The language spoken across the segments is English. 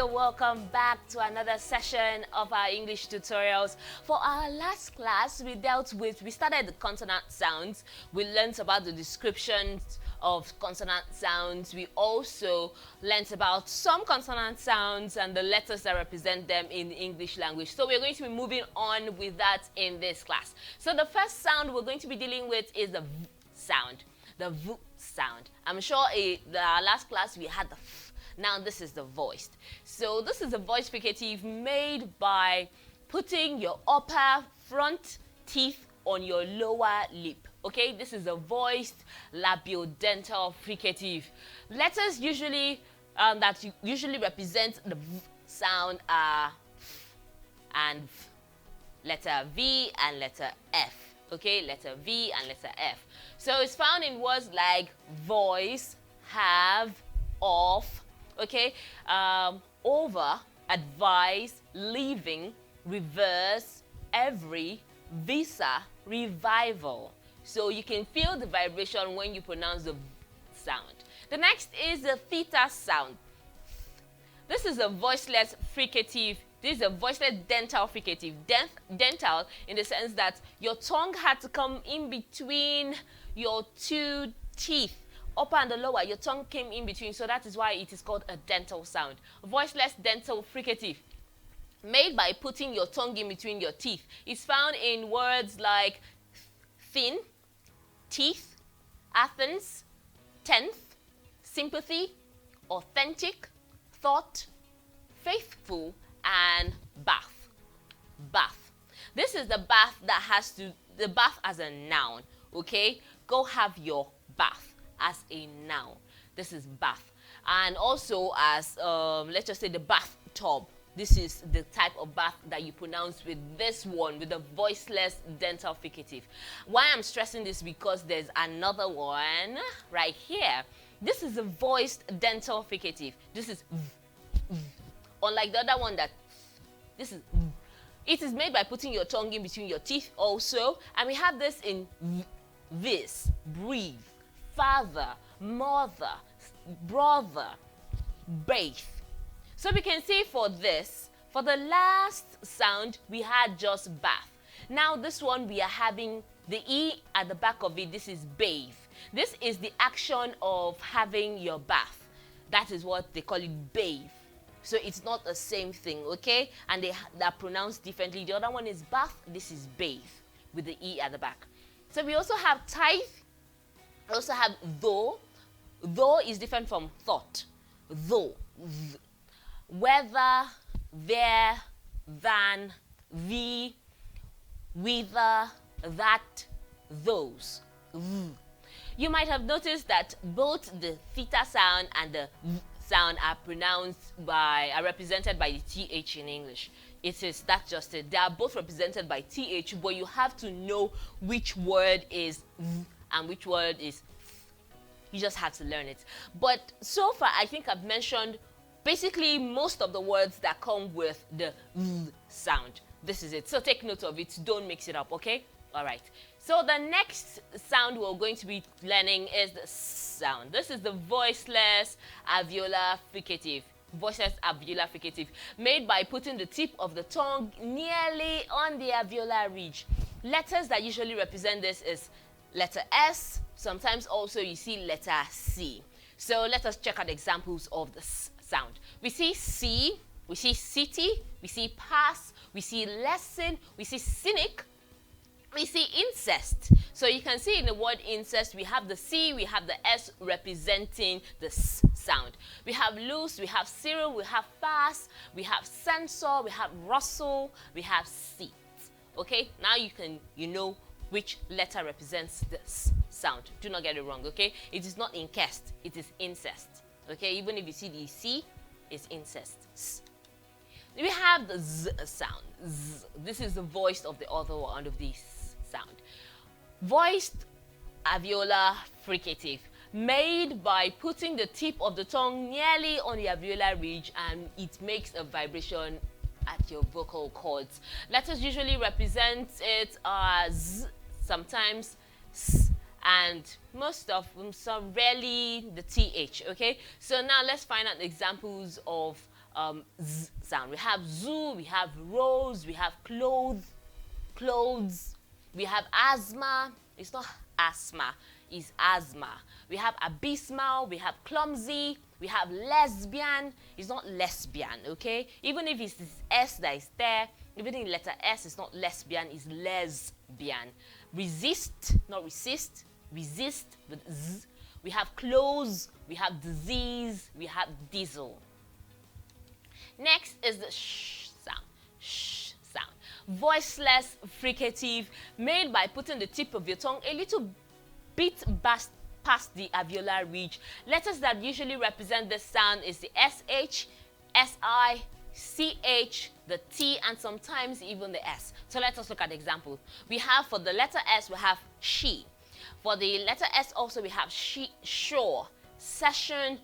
so welcome back to another session of our English tutorials. For our last class, we started the consonant sounds. We learned about the descriptions of consonant sounds. We also learned about some consonant sounds and the letters that represent them in the English language. So we're going to be moving on with that in this class. So the first sound we're going to be dealing with is the V sound. The V sound. I'm sure in the last class we had the F. Now this is the voiced. So this is a voiced fricative made by putting your upper front teeth on your lower lip. Okay, this is a voiced labiodental fricative. Letters usually that usually represent the V sound are F and V. Letter V and letter F. Okay, letter V and letter F. So it's found in words like voice, have, of, okay, over, advise, leaving, reverse, every, visa, revival. So you can feel the vibration when you pronounce the V sound. The next is the theta sound. This is a voiceless fricative. This is a voiceless dental fricative. Dental in the sense that your tongue had to come in between your two teeth. Upper and the lower, your tongue came in between, so that is why it is called a dental sound. Voiceless dental fricative, made by putting your tongue in between your teeth. It's found in words like thin, teeth, Athens, tenth, sympathy, authentic, thought, faithful, and bath. Bath. This is the bath that has the bath as a noun, okay? Go have your bath as a noun. This is bath. And also as, let's just say the bathtub. This is the type of bath that you pronounce with this one, with the voiceless dental fricative. Why I'm stressing this, because there's another one right here. This is a voiced dental fricative. This is v, v. Unlike the other one, this is v. It is made by putting your tongue in between your teeth also. And we have this in v, this, breathe, father, mother, brother, bathe. So we can see for this, for the last sound, we had just bath. Now this one, we are having the E at the back of it. This is bathe. This is the action of having your bath. That is what they call it, bathe. So it's not the same thing, okay? And they are pronounced differently. The other one is bath. This is bathe with the E at the back. So we also have tithe. We also have though. Though is different from thought. Though. Whether, there, than, the, whether, that, those. You might have noticed that both the theta sound and the v sound are represented by the th in English. That's just it. They are both represented by th, but you have to know which word is v and which word is f. You just have to learn it. But so far, I think I've mentioned basically most of the words that come with the v sound. This is it. So take note of it. Don't mix it up, okay? All right. So the next sound we're going to be learning is the S sound. This is the voiceless alveolar fricative. Voiceless alveolar fricative, made by putting the tip of the tongue nearly on the alveolar ridge. Letters that usually represent this is letter S. Sometimes also you see letter C. So let us check out examples of the S sound. We see C, we see city, we see pass, we see lesson, we see cynic, we see incest. So you can see in the word incest, we have the C, we have the S representing the S sound. We have loose, we have Cyril, we have fast, we have censor, we have Russell, we have seat. Okay, now you know which letter represents the S sound. Do not get it wrong, okay? It is not incest, it is incest. Okay, even if you see the C, it's incest. S. We have the Z sound. Z. This is the voice of the other one of these sound. Voiced alveolar fricative, made by putting the tip of the tongue nearly on the alveolar ridge, and it makes a vibration at your vocal cords. Letters usually represent it as sometimes S, and most of them, so rarely the TH, okay? So now let's find out examples of Z sound. We have zoo, we have rose, we have clothes, we have asthma. It's not asthma, it's asthma. We have abysmal, we have clumsy, we have lesbian. It's not lesbian, okay? Even if it's this S that is there, even in letter S, it's not lesbian, it's lesbian. Resist, not resist, resist with Z. We have clothes, we have disease, we have diesel. Next is the sh sound. Sh sound. Voiceless fricative made by putting the tip of your tongue a little bit past the alveolar ridge. Letters that usually represent this sound is the SH, SI, CH, the T, and sometimes even the S. So let us look at the example. We have for the letter S, we have she. For the letter S also, we have she, sure, session.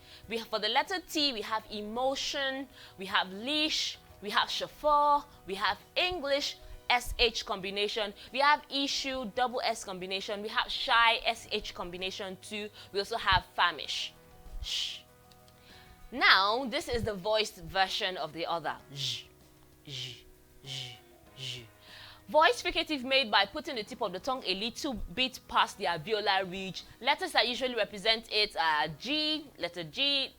For the letter T, we have emotion, we have leash, we have chauffeur, we have English, SH combination, we have issue, double S combination, we have shy, SH combination too. We also have famish. Shh. Now, this is the voiced version of the other. J, j, j, j. Voice fricative made by putting the tip of the tongue a little bit past the alveolar ridge. Letters that usually represent it are G, letter G,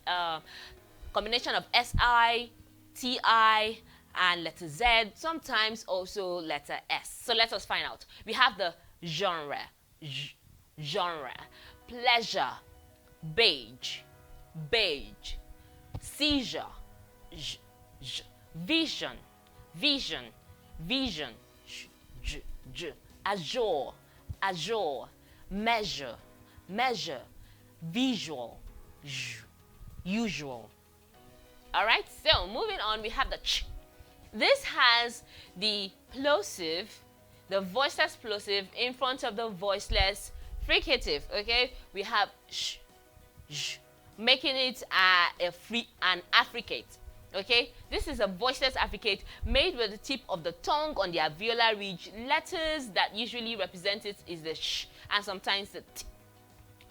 combination of SI, TI, and letter Z, sometimes also letter S. So let us find out. We have the genre, genre, pleasure, beige, beige, seizure, vision, vision, vision, azure, azure, measure, measure, visual, usual. All right, so moving on, we have the ch. This has the plosive, the voiceless plosive in front of the voiceless fricative. Okay, we have sh, sh, making it an affricate. Okay, this is a voiceless affricate made with the tip of the tongue on the alveolar ridge. Letters that usually represent it is the sh and sometimes the t.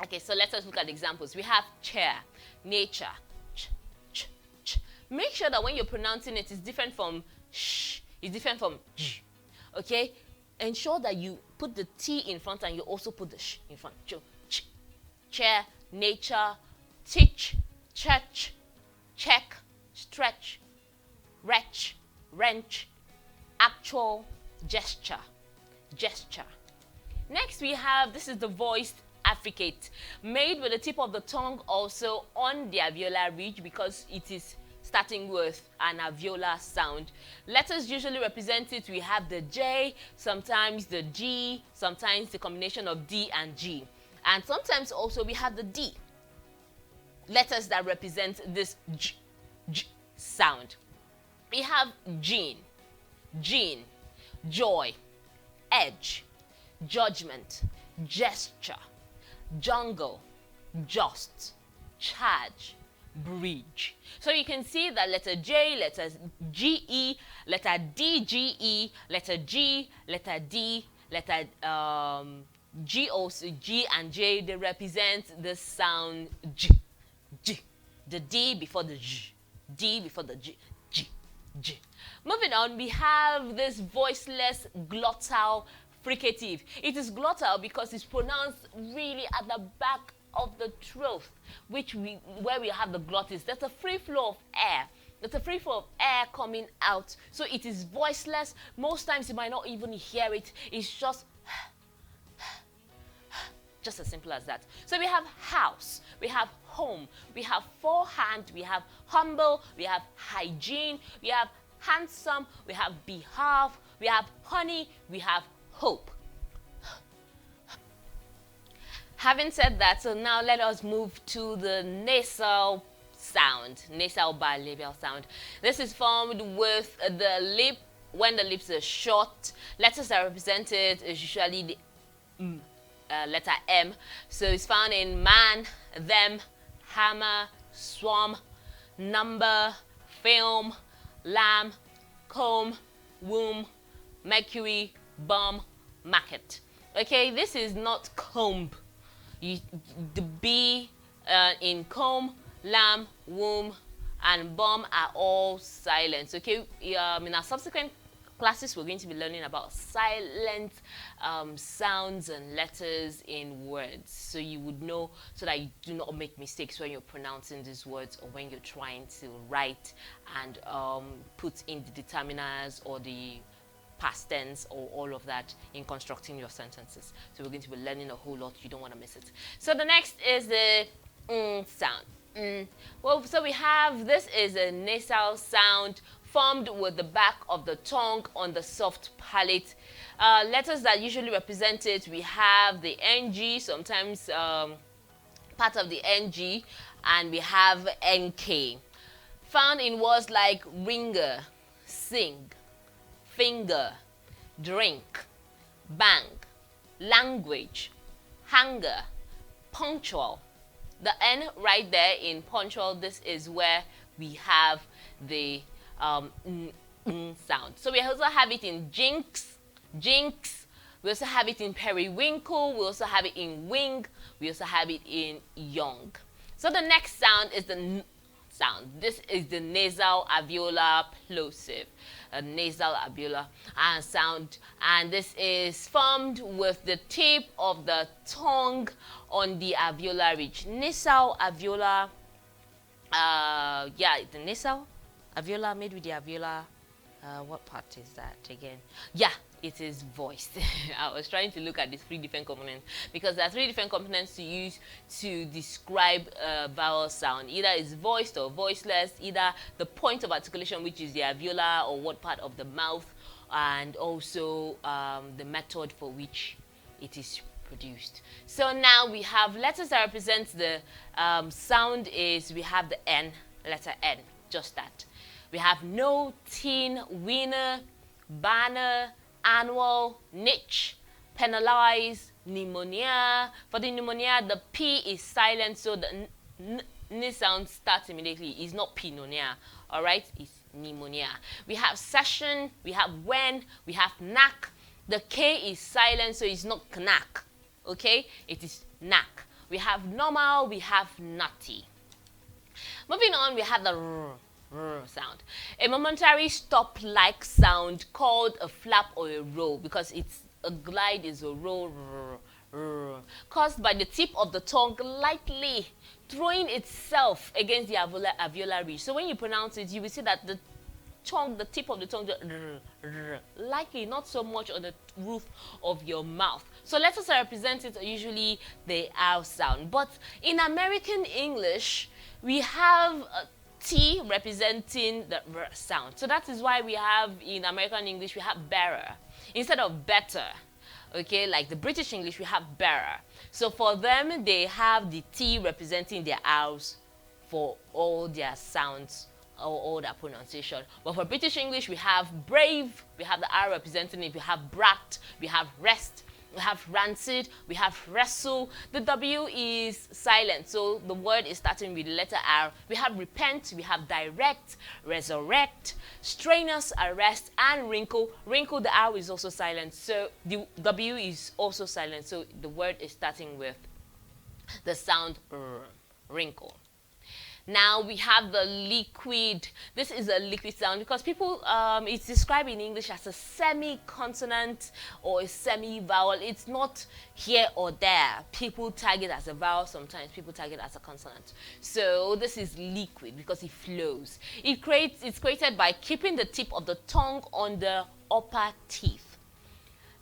Okay, so let us look at examples. We have chair, nature, ch, ch, ch. Make sure that when you're pronouncing it, it's different from sh, it's different from j. Okay, ensure that you put the T in front and you also put the sh in front. Ch, ch. Chair, nature, teach, church, check, stretch, wretch, wrench, actual, gesture, gesture. Next we have, this is the voiced affricate, made with the tip of the tongue also on the alveolar ridge because it is starting with an alveolar sound. Letters usually represent it. We have the J, sometimes the G, sometimes the combination of D and G. And sometimes also we have the D. Letters that represent this J, J sound. We have gene, gene, joy, edge, judgment, gesture, jungle, just, charge, bridge. So you can see that letter J, letter GE, letter D, GE, letter G, letter D, letter G also, G and J, they represent the sound J, J. The D before the J, D before the J, J, J. Moving on, we have this voiceless glottal fricative. It is glottal because it's pronounced really at the back of the throat, where we have the glottis. There's a free flow of air. There's a free flow of air coming out. So it is voiceless. Most times you might not even hear it. It's just as simple as that. So we have house, we have home, we have forehand, we have humble, we have hygiene, we have handsome, we have behalf, we have honey, we have hope. Having said that, so now let us move to the nasal sound, nasal bilabial sound. This is formed with the lip, when the lips are short. Letters that are represented is usually the letter M. So it's found in man, them, hammer, swarm, number, film, lamb, comb, womb, mercury, bomb, market. Okay, this is not comb. The B in comb, lamb, womb, and BOM are all silent. Okay, in our subsequent classes, we're going to be learning about silent sounds and letters in words, so you would know, so that you do not make mistakes when you're pronouncing these words or when you're trying to write and put in the determiners or the past tense or all of that in constructing your sentences. So we're going to be learning a whole lot. You don't want to miss it. So the next is the sound. Well, so we have, this is a nasal sound formed with the back of the tongue on the soft palate. Letters that usually represent it, we have the NG, sometimes part of the NG, and we have NK. Found in words like ringer, sing, finger, drink, bang, language, hunger, punctual. The N right there in punctual, this is where we have the sound. So we also have it in jinx, jinx. We also have it in periwinkle. We also have it in wing. We also have it in young. So the next sound is the N sound. This is the nasal alveolar plosive, a nasal alveolar sound, and this is formed with the tip of the tongue on the alveolar ridge. Nasal alveolar, yeah, the nasal alveolar made with the alveolar. What part is that again? Yeah, it is voiced. I was trying to look at the three different components because there are three different components to use to describe a vowel sound. Either it's voiced or voiceless, either the point of articulation, which is the alveolar or what part of the mouth, and also the method for which it is produced. So now we have letters that represent the sound is, we have the N, letter N, just that. We have no, teen, winner, banner, annual, niche, penalize, pneumonia. For the pneumonia, the P is silent, so the N sound starts immediately. It's not pneumonia, all right? It's pneumonia. We have session, we have when, we have knack. The K is silent, so it's not knack, okay? It is knack. We have normal, we have nutty. Moving on, we have the sound. A momentary stop-like sound called a flap or a roll, because it's a glide is a roll, caused by the tip of the tongue lightly throwing itself against the alveolar ridge. So when you pronounce it, you will see that the tongue, the tip of the tongue, lightly, not so much on the roof of your mouth. So letters that represent it are usually the R sound. But in American English, we have a T representing the R sound. So that is why we have in American English, we have bearer instead of better. Okay, like the British English, we have bearer. So for them, they have the T representing their R's for all their sounds or all their pronunciation. But for British English, we have brave, we have the R representing it, we have brat, we have rest, we have rancid, we have wrestle. The W is silent, so the word is starting with the letter R. We have repent, we have direct, resurrect, strenuous, arrest, and wrinkle. Wrinkle, the R is also silent, so the W is also silent, so the word is starting with the sound R, wrinkle. Now we have the liquid. This is a liquid sound because people, it's described in English as a semi-consonant or a semi-vowel. It's not here or there. People tag it as a vowel, sometimes people tag it as a consonant. So this is liquid because it flows. It's created by keeping the tip of the tongue on the upper teeth.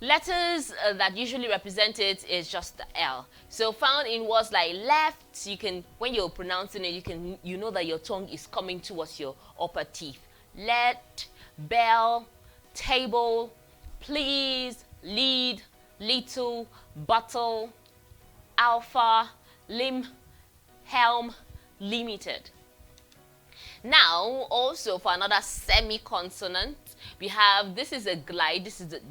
Letters that usually represent it is just the L. So found in words like left, you can, when you're pronouncing it, you know that your tongue is coming towards your upper teeth. Let, bell, table, please, lead, little, bottle, alpha, limb, helm, limited. Now, also for another semi-consonant, we have, this is a glide, this is the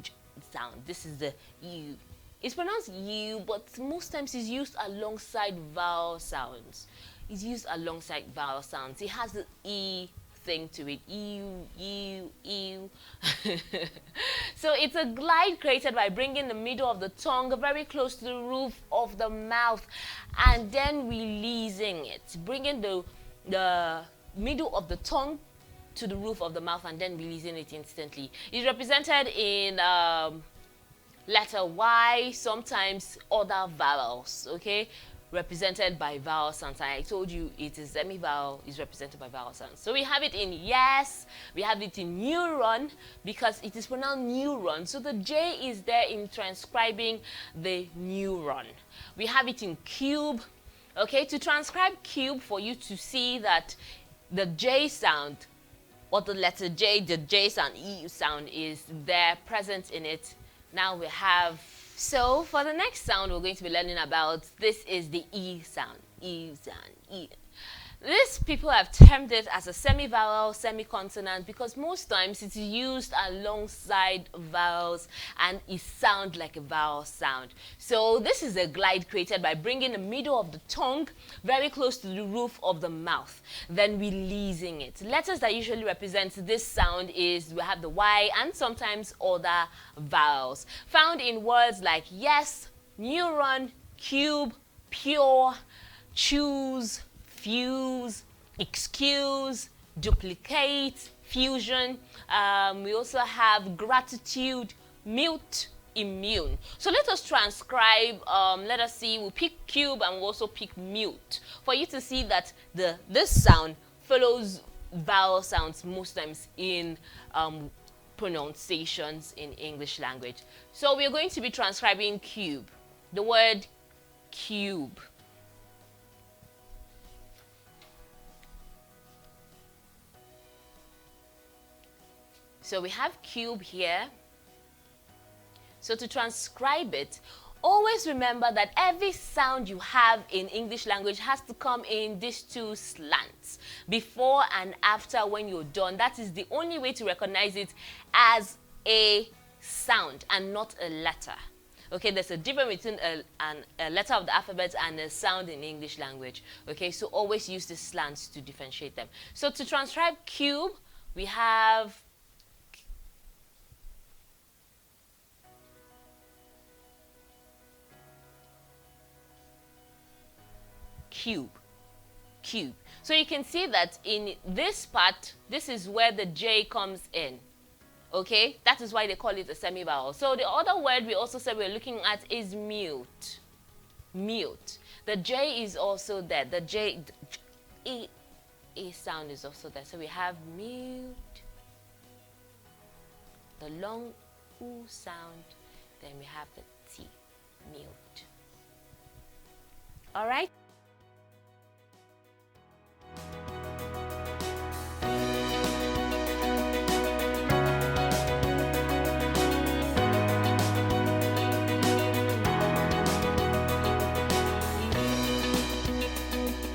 sound. This is the U. It's pronounced U, but most times it's used alongside vowel sounds. It's used alongside vowel sounds. It has the E thing to it. You. So it's a glide created by bringing the middle of the tongue very close to the roof of the mouth and then releasing it, bringing the middle of the tongue to the roof of the mouth and then releasing it instantly. It's represented in letter Y, sometimes other vowels, okay, represented by vowel sounds. I told you it is semi-vowel is represented by vowel sounds. So we have it in yes, we have it in neuron because it is pronounced neuron. So the J is there in transcribing the neuron. We have it in cube. Okay, to transcribe cube, for you to see that the J sound or the letter J, the J sound, E sound is there present in it. Now we have, so for the next sound we're going to be learning about, this is the E sound, E sound, E. This people have termed it as a semi-vowel, semi-consonant because most times it's used alongside vowels and it sounds like a vowel sound. So this is a glide created by bringing the middle of the tongue very close to the roof of the mouth, then releasing it. Letters that usually represent this sound is, we have the Y and sometimes other vowels found in words like yes, neuron, cube, pure, choose, fuse, excuse, duplicate, fusion. We also have gratitude, mute, immune. So let us transcribe, let us see, we'll pick cube and we'll also pick mute for you to see that this sound follows vowel sounds most times in pronunciations in English language. So we're going to be transcribing cube, the word cube. So we have cube here. So to transcribe it, always remember that every sound you have in English language has to come in these two slants, before and after when you're done. That is the only way to recognize it as a sound and not a letter. Okay, there's a difference between a letter of the alphabet and a sound in English language. Okay, so always use the slants to differentiate them. So to transcribe cube, we have cube, cube. So you can see that in this part, this is where the J comes in. Okay, that is why they call it a semi-vowel. So the other word we also said we're looking at is mute. Mute. The J is also there. The J, E sound is also there. So we have mute, the long U sound, then we have the T, mute. All right.